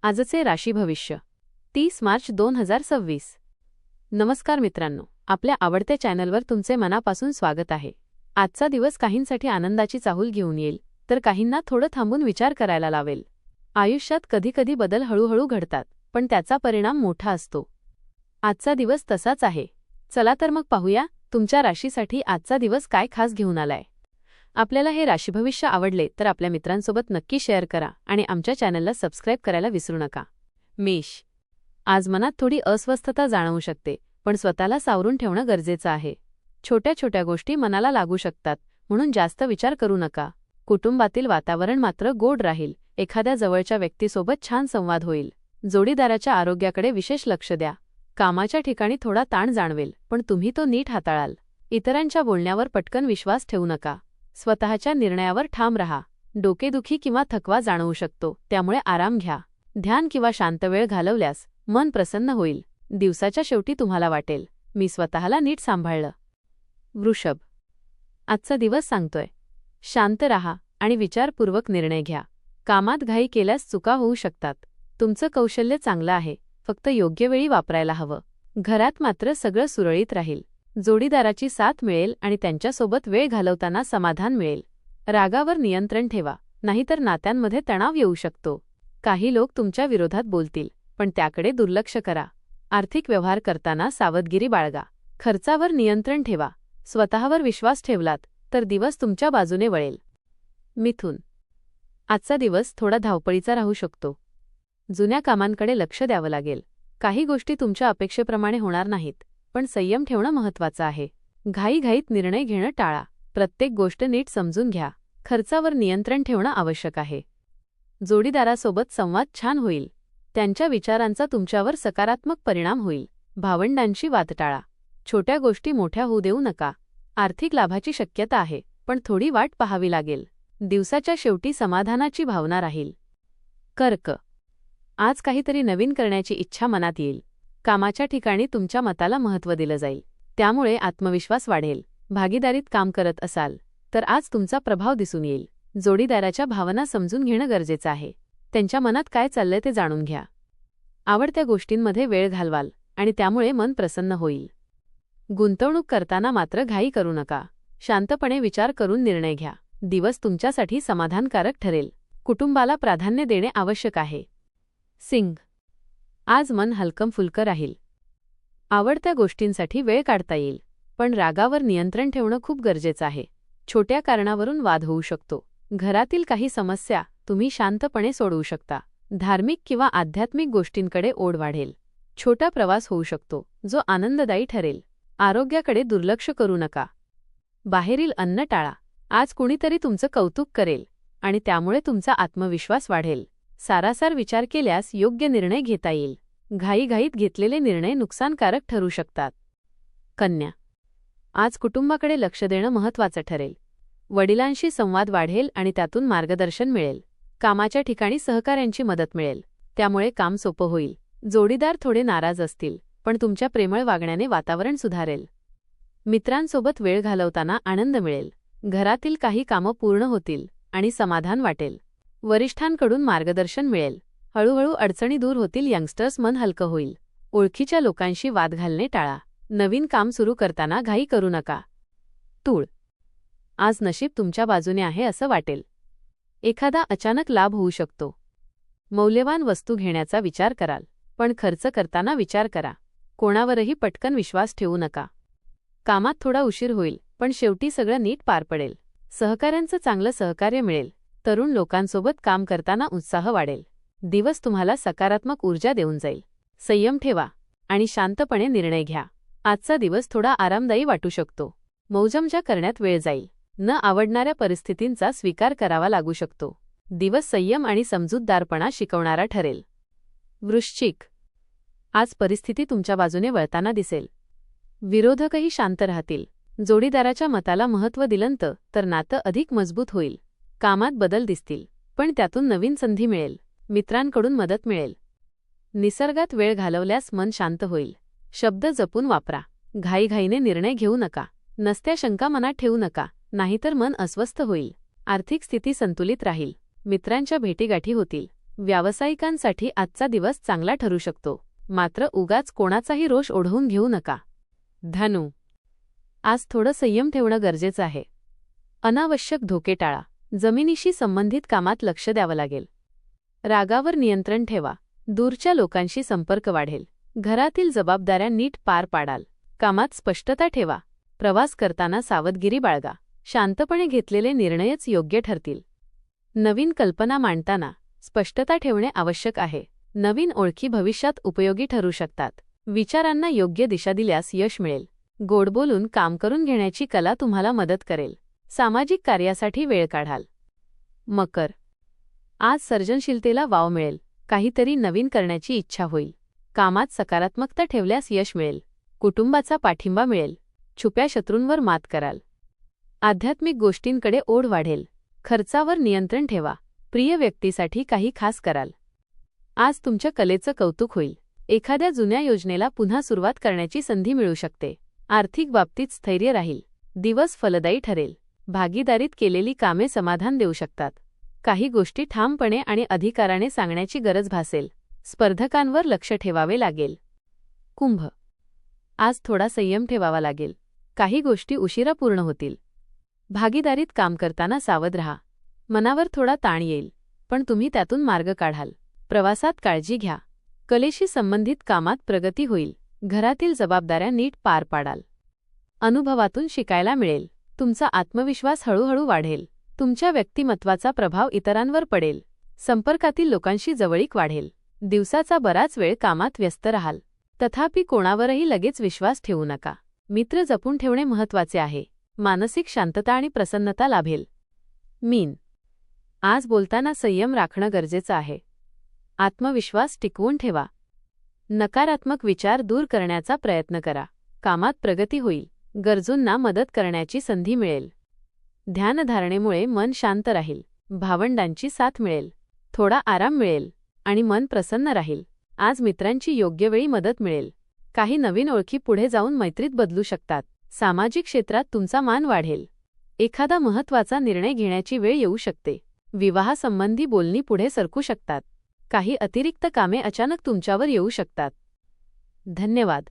आजचे राशी भविष्य 30 मार्च 2026. नमस्कार मित्रांनो, आपल्या आवडत्या चॅनलवर तुमचे मनापासून स्वागत आहे. आजचा दिवस काहींसाठी आनंदाची चाहूल घेऊन येईल, तर काहींना थोडं थांबून विचार करायला लावेल. आयुष्यात कधीकधी बदल हळूहळू घडतात, पण त्याचा परिणाम मोठा असतो. आजचा दिवस तसाच आहे. चला तर मग पाहूया, तुमच्या राशीसाठी आजचा दिवस काय खास घेऊन आलाय. आपल्याला हे राशी भविष्य आवडले तर आपल्या मित्रांसोबत नक्की शेअर करा आणि आमच्या चॅनलला सबस्क्राईब करायला विसरू नका. मेष. आज मनात थोडी अस्वस्थता जाणवू शकते, पण स्वतःला सावरून ठेवणं गरजेचं आहे. छोट्या छोट्या गोष्टी मनाला लागू शकतात, म्हणून जास्त विचार करू नका. कुटुंबातील वातावरण मात्र गोड राहील. एखाद्या जवळच्या व्यक्तीसोबत छान संवाद होईल. जोडीदाराच्या आरोग्याकडे विशेष लक्ष द्या. कामाच्या ठिकाणी थोडा ताण जाणवेल, पण तुम्ही तो नीट हाताळाल. इतरांच्या बोलण्यावर पटकन विश्वास ठेवू नका. स्वतःच्या निर्णयावर ठाम राहा. डोकेदुखी किंवा थकवा जाणवू शकतो, त्यामुळे आराम घ्या. ध्यान किंवा शांत वेळ घालवल्यास मन प्रसन्न होईल. दिवसाच्या शेवटी तुम्हाला वाटेल, मी स्वतःला नीट सांभाळलं. वृषभ. आजचा दिवस सांगतोय, शांत राहा आणि विचारपूर्वक निर्णय घ्या. कामात घाई केल्यास चुका होऊ शकतात. तुमचं कौशल्य चांगलं आहे, फक्त योग्य वेळी वापरायला हवं. घरात मात्र सगळं सुरळीत राहील. जोडीदाराची साथ मिळेल आणि त्यांच्यासोबत वेळ घालवताना समाधान मिळेल. रागावर नियंत्रण ठेवा, नाहीतर नात्यांमध्ये तणाव येऊ शकतो. काही लोक तुमच्या विरोधात बोलतील, पण त्याकडे दुर्लक्ष करा. आर्थिक व्यवहार करताना सावधगिरी बाळगा. खर्चावर नियंत्रण ठेवा. स्वतःवर विश्वास ठेवलात तर दिवस तुमच्या बाजूने वळेल. मिथुन. आजचा दिवस थोडा धावपळीचा राहू शकतो. जुन्या कामांकडे लक्ष द्यावं लागेल. काही गोष्टी तुमच्या अपेक्षेप्रमाणे होणार नाहीत, पण संयम ठेवणं महत्त्वाचं आहे. घाईघाईत निर्णय घेणं टाळा. प्रत्येक गोष्ट नीट समजून घ्या. खर्चावर नियंत्रण ठेवणं आवश्यक आहे. जोडीदारासोबत संवाद छान होईल. त्यांच्या विचारांचा तुमच्यावर सकारात्मक परिणाम होईल. भावंडांशी वाद टाळा. छोट्या गोष्टी मोठ्या होऊ देऊ नका. आर्थिक लाभाची शक्यता आहे, पण थोडी वाट पाहावी लागेल. दिवसाच्या शेवटी समाधानाची भावना राहील. कर्क. आज काहीतरी नवीन करण्याची इच्छा मनात येईल. कामाच्या ठिकाणी तुमच्या मताला महत्त्व दिलं जाईल, त्यामुळे आत्मविश्वास वाढेल. भागीदारीत काम करत असाल तर आज तुमचा प्रभाव दिसून येईल. जोडीदाराच्या भावना समजून घेणं गरजेचं आहे. त्यांच्या मनात काय चाललंय ते जाणून घ्या. आवडत्या गोष्टींमध्ये वेळ घालवाल आणि त्यामुळे मन प्रसन्न होईल. गुंतवणूक करताना मात्र घाई करू नका. शांतपणे विचार करून निर्णय घ्या. दिवस तुमच्यासाठी समाधानकारक ठरेल. कुटुंबाला प्राधान्य देणे आवश्यक आहे. सिंह. आज मन हलकं-फुलकं राहील. आवडत्या गोष्टींसाठी वेळ काढता येईल, पण रागावर नियंत्रण ठेवणं खूप गरजेचं आहे. छोट्या कारणावरून वाद होऊ शकतो. घरातील काही समस्या तुम्ही शांतपणे सोडवू शकता. धार्मिक किंवा आध्यात्मिक गोष्टींकडे ओढ वाढेल. छोटा प्रवास होऊ शकतो, जो आनंददायी ठरेल. आरोग्याकडे दुर्लक्ष करू नका. बाहेरील अन्न टाळा. आज कुणीतरी तुमचं कौतुक करेल आणि त्यामुळे तुमचा आत्मविश्वास वाढेल. सारासार विचार केल्यास योग्य निर्णय घेता येईल. घाईघाईत घेतलेले निर्णय नुकसानकारक ठरू शकतात. कन्या. आज कुटुंबाकडे लक्ष देणं महत्त्वाचं ठरेल. वडिलांशी संवाद वाढेल आणि त्यातून मार्गदर्शन मिळेल. कामाच्या ठिकाणी सहकाऱ्यांची मदत मिळेल, त्यामुळे काम सोपं होईल. जोडीदार थोडे नाराज असतील, पण तुमच्या प्रेमळ वागण्याने वातावरण सुधारेल. मित्रांसोबत वेळ घालवताना आनंद मिळेल. घरातील काही कामं पूर्ण होतील आणि समाधान वाटेल. वरिष्ठांकडून मार्गदर्शन मिळेल. हळूहळू अडचणी दूर होतील. यंगस्टर्स मन हलकं होईल. ओळखीच्या लोकांशी वाद घालणे टाळा. नवीन काम सुरू करताना घाई करू नका. तूळ. आज नशीब तुमच्या बाजूने आहे असं वाटेल. एखादा अचानक लाभ होऊ शकतो. मौल्यवान वस्तू घेण्याचा विचार कराल, पण खर्च करताना विचार करा. कोणावरही पटकन विश्वास ठेवू नका. कामात थोडा उशीर होईल, पण शेवटी सगळं नीट पार पडेल. सहकाऱ्यांचं चांगलं सहकार्य मिळेल. तरुण लोकांसोबत काम करताना उत्साह वाढेल. दिवस तुम्हाला सकारात्मक ऊर्जा देऊन जाईल. संयम ठेवा आणि शांतपणे निर्णय घ्या. आजचा दिवस थोडा आरामदायी वाटू शकतो. मौजमजा करण्यात वेळ जाईल. न आवडणाऱ्या परिस्थितींचा स्वीकार करावा लागू शकतो. दिवस संयम आणि समजूतदारपणा शिकवणारा ठरेल. वृश्चिक. आज परिस्थिती तुमच्या बाजूने वळताना दिसेल. विरोधकही शांत राहतील. जोडीदाराच्या मताला महत्त्व दिलं तर नातं अधिक मजबूत होईल. कामात बदल दिसतील, पण त्यातून नवीन संधी मिळेल. मित्रांकडून मदत मिळेल. निसर्गात वेळ घालवल्यास मन शांत होईल. शब्द जपून वापरा. घाईघाईने निर्णय घेऊ नका. नसत्या शंका मनात ठेवू नका, नाहीतर मन अस्वस्थ होईल. आर्थिक स्थिती संतुलित राहील. मित्रांच्या भेटीगाठी होतील. व्यावसायिकांसाठी आजचा दिवस चांगला ठरू शकतो, मात्र उगाच कोणाचाही रोष ओढवून घेऊ नका. धनु, आज थोडं संयम ठेवणं गरजेचं आहे. अनावश्यक धोके टाळा. जमिनीशी संबंधित कामात लक्ष द्यावं लागेल. रागावर नियंत्रण ठेवा. दूरच्या लोकांशी संपर्क वाढेल. घरातील जबाबदाऱ्या नीट पार पाडाल. कामात स्पष्टता ठेवा. प्रवास करताना सावधगिरी बाळगा. शांतपणे घेतलेले निर्णयच योग्य ठरतील. नवीन कल्पना मांडताना स्पष्टता ठेवणे आवश्यक आहे. नवीन ओळखी भविष्यात उपयोगी ठरू शकतात. विचारांना योग्य दिशा दिल्यास यश मिळेल. गोड बोलून काम करून घेण्याची कला तुम्हाला मदत करेल. सामाजिक कार्यासाठी वेळ काढाल. मकर, आज सर्जनशीलतेला वाव मिळेल. काहीतरी नवीन करण्याची इच्छा होईल. कामात सकारात्मकता ठेवल्यास यश मिळेल. कुटुंबाचा पाठिंबा मिळेल. छुप्या शत्रूंवर मात कराल. आध्यात्मिक गोष्टींकडे ओढ वाढेल. खर्चावर नियंत्रण ठेवा. प्रिय व्यक्तीसाठी काही खास कराल. आज तुमच्या कलेचं कौतुक होईल. एखाद्या जुन्या योजनेला पुन्हा सुरुवात करण्याची संधी मिळू शकते. आर्थिक बाबतीत स्थैर्य राहील. दिवस फलदायी ठरेल. भागीदारीत केलेली कामे समाधान देऊ शकतात. काही गोष्टी ठामपणे आणि अधिकाराने सांगण्याची गरज भासेल. स्पर्धकांवर लक्ष ठेवावे लागेल. कुंभ, आज थोडा संयम ठेवावा लागेल. काही गोष्टी उशिरा पूर्ण होतील. भागीदारीत काम करताना सावध रहा. मनावर थोडा ताण येईल, पण तुम्ही त्यातून मार्ग काढाल. प्रवासात काळजी घ्या. कलेशी संबंधित कामात प्रगती होईल. घरातील जबाबदाऱ्या नीट पार पाडाल. अनुभवातून शिकायला मिळेल. तुमचा आत्मविश्वास हळूहळू वाढेल. तुमच्या व्यक्तिमत्वाचा प्रभाव इतरांवर पडेल. संपर्कातील लोकांशी जवळीक वाढेल. दिवसाचा बराच वेळ कामात व्यस्त राहाल. तथापि कोणावरही लगेच विश्वास ठेवू नका. मित्र जपून ठेवणे महत्त्वाचे आहे. मानसिक शांतता आणि प्रसन्नता लाभेल. मीन, आज बोलताना संयम राखणं गरजेचं आहे. आत्मविश्वास टिकवून ठेवा. नकारात्मक विचार दूर करण्याचा प्रयत्न करा. कामात प्रगती होईल. गरजूंना मदत करण्याची संधी मिळेल. ध्यानधारणेमुळे मन शांत राहील. भावंडांची साथ मिळेल. थोडा आराम मिळेल आणि मन प्रसन्न राहील. आज मित्रांची योग्य वेळी मदत मिळेल. काही नवीन ओळखी पुढे जाऊन मैत्रीत बदलू शकतात. सामाजिक क्षेत्रात तुमचा मान वाढेल. एखादा महत्त्वाचा निर्णय घेण्याची वेळ येऊ शकते. विवाहासंबंधी बोलणी पुढे सरकू शकतात. काही अतिरिक्त कामे अचानक तुमच्यावर येऊ शकतात. धन्यवाद.